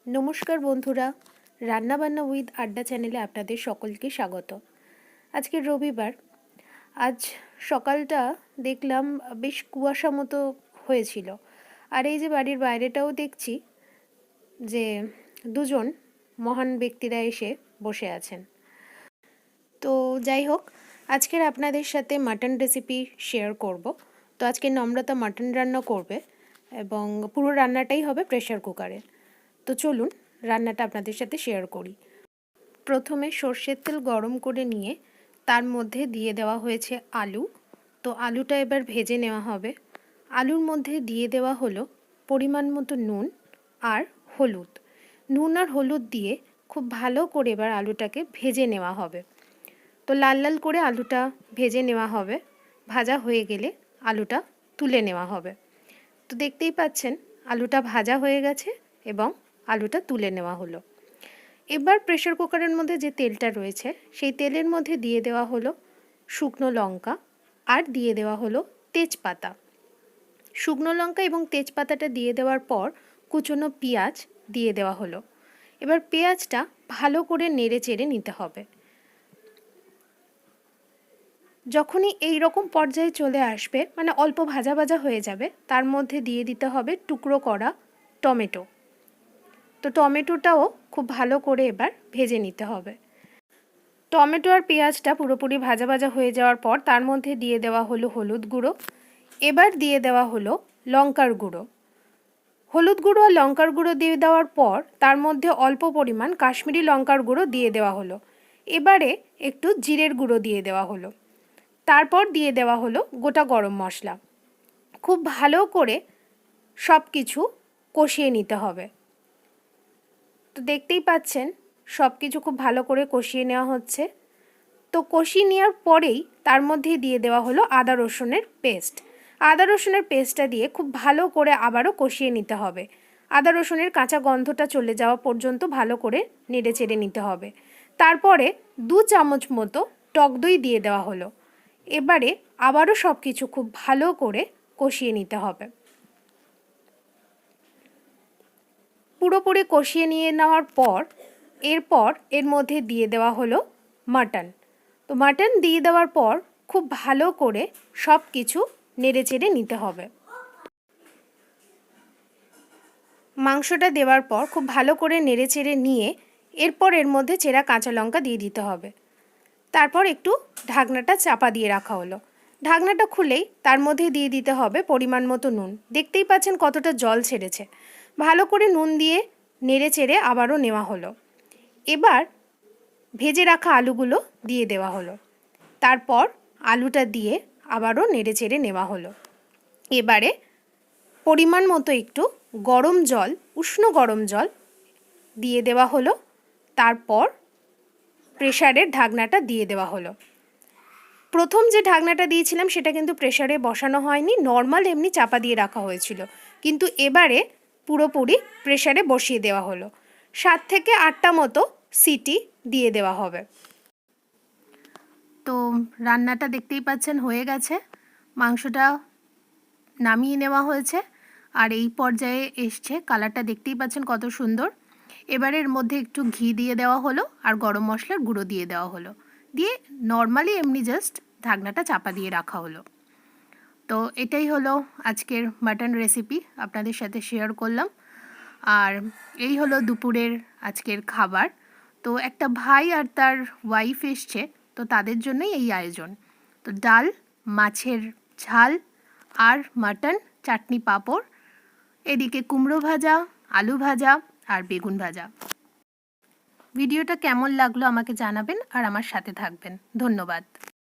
নমস্কার বন্ধুরা, রান্নাবান্না উইথ আড্ডা চ্যানেলে আপনাদের সকলকে স্বাগত। আজকে রবিবার। আজ সকালটা দেখলাম বেশ কুয়াশা মতো হয়েছিল, আর এই যে বাড়ির বাইরেটাও দেখছি যে দুজন মহান ব্যক্তিরা এসে বসে আছেন। তো যাই হোক, আজকের আপনাদের সাথে মাটন রেসিপি শেয়ার করব। তো আজকে নম্রতা মাটন রান্না করবে এবং পুরো রান্নাটাই হবে প্রেশার কুকারে। তো চলুন রান্নাটা আপনাদের সাথে শেয়ার করি। প্রথমে সর্ষের তেল গরম করে নিয়ে তার মধ্যে দিয়ে দেওয়া হয়েছে আলু। তো আলুটা এবার ভেজে নেওয়া হবে। আলুর মধ্যে দিয়ে দেওয়া হলো পরিমাণ মতো নুন আর হলুদ। নুন আর হলুদ দিয়ে খুব ভালো করে এবার আলুটাকে ভেজে নেওয়া হবে। তো লাল লাল করে আলুটা ভেজে নেওয়া হবে। ভাজা হয়ে গেলে আলুটা তুলে নেওয়া হবে। তো দেখতেই পাচ্ছেন আলুটা ভাজা হয়ে গেছে এবং আলুটা তুলে নেওয়া হলো। এবার প্রেসার কুকারের মধ্যে যে তেলটা রয়েছে সেই তেলের মধ্যে দিয়ে দেওয়া হলো শুকনো লঙ্কা আর দিয়ে দেওয়া হলো তেজপাতা। শুকনো লঙ্কা এবং তেজপাতাটা দিয়ে দেওয়ার পর কুচনো পেঁয়াজ দিয়ে দেওয়া হলো। এবার পেঁয়াজটা ভালো করে নেড়ে চেড়ে নিতে হবে। যখনই এই রকম পর্যায়ে চলে আসবে, মানে অল্প ভাজা ভাজা হয়ে যাবে, তার মধ্যে দিয়ে দিতে হবে টুকরো করা টমেটো। তো টমেটোটাও খুব ভালো করে এবার ভেজে নিতে হবে। টমেটো আর পেঁয়াজটা পুরোপুরি ভাজা ভাজা হয়ে যাওয়ার পর তার মধ্যে দিয়ে দেওয়া হলো হলুদ গুঁড়ো। এবার দিয়ে দেওয়া হলো লঙ্কার গুঁড়ো। হলুদ গুঁড়ো আর লঙ্কার গুঁড়ো দিয়ে দেওয়ার পর তার মধ্যে অল্প পরিমাণ কাশ্মীরি লঙ্কার গুঁড়ো দিয়ে দেওয়া হলো। এবারে একটু জিরের গুঁড়ো দিয়ে দেওয়া হলো। তারপর দিয়ে দেওয়া হলো গোটা গরম মশলা। খুব ভালো করে সব কিছু কষিয়ে নিতে হবে। তো দেখতেই পাচ্ছেন সব কিছু খুব ভালো করে কষিয়ে নেওয়া হচ্ছে। তো কষিয়ে নেওয়ার পরেই তার মধ্যে দিয়ে দেওয়া হলো আদা রসুনের পেস্ট। আদা রসুনের পেস্টটা দিয়ে খুব ভালো করে আবারও কষিয়ে নিতে হবে। আদা রসুনের কাঁচা গন্ধটা চলে যাওয়া পর্যন্ত ভালো করে নেড়ে চেড়ে নিতে হবে। তারপরে 2 চামচ মতো টক দই দিয়ে দেওয়া হলো। এবারে আবারও সব কিছু খুব ভালো করে কষিয়ে নিতে হবে। পুরোপুরি কষিয়ে নিয়ে নেওয়ার পর এরপর এর মধ্যে দিয়ে দেওয়া হলো মাটন। তো মাটন দিয়ে দেওয়ার পর খুব ভালো করে সব কিছু নেড়ে চেড়ে নিতে হবে। মাংসটা দেওয়ার পর খুব ভালো করে নেড়ে চেড়ে নিয়ে এরপর এর মধ্যে চেরা কাঁচা লঙ্কা দিয়ে দিতে হবে। তারপর একটু ঢাকনাটা চাপা দিয়ে রাখা হলো। ঢাকনাটা খুলেই তার মধ্যে দিয়ে দিতে হবে পরিমাণ মতো নুন। দেখতেই পাচ্ছেন কতটা জল ছেড়েছে। ভালো করে নুন দিয়ে নেড়ে চেড়ে আবারও নেওয়া হলো। এবার ভেজে রাখা আলুগুলো দিয়ে দেওয়া হলো। তারপর আলুটা দিয়ে আবারও নেড়ে চেড়ে নেওয়া হলো। এবারে পরিমাণ মতো একটু গরম জল, উষ্ণ গরম জল দিয়ে দেওয়া হলো। তারপর প্রেসারের ঢাকনাটা দিয়ে দেওয়া হলো। প্রথম যে ঢাকনাটা দিয়েছিলাম সেটা কিন্তু প্রেসারে বসানো হয়নি, নর্মাল এমনি চাপা দিয়ে রাখা হয়েছিল। কিন্তু এবারে পুরোপুরি প্রেসারে বসিয়ে দেওয়া হলো। 7 থেকে 8টা মতো সিটি দিয়ে দেওয়া হবে। তো রান্নাটা দেখতেই পাচ্ছেন হয়ে গেছে। মাংসটা নামিয়ে নেওয়া হয়েছে আর এই পর্যায়ে এসছে। কালারটা দেখতেই পাচ্ছেন কত সুন্দর। এবারে এর মধ্যে একটু ঘি দিয়ে দেওয়া হলো আর গরম মশলার গুঁড়ো দিয়ে দেওয়া হলো। দিয়ে নর্মালি এমনি জাস্ট ঢাকনাটা চাপা দিয়ে রাখা হলো। তো এটাই হলো আজকের মাটন রেসিপি, আপনাদের সাথে শেয়ার করলাম। আর এই হলো দুপুরের আজকের খাবার। তো একটা ভাই আর তার ওয়াইফ এসছে, তো তাদের জন্যই এই আয়োজন। তো ডাল, মাছের ঝাল আর মাটন, চাটনি, পাঁপড়, এদিকে কুমড়ো ভাজা, আলু ভাজা আর বেগুন ভাজা। ভিডিওটা কেমন লাগলো আমাকে জানাবেন আর আমার সাথে থাকবেন। ধন্যবাদ।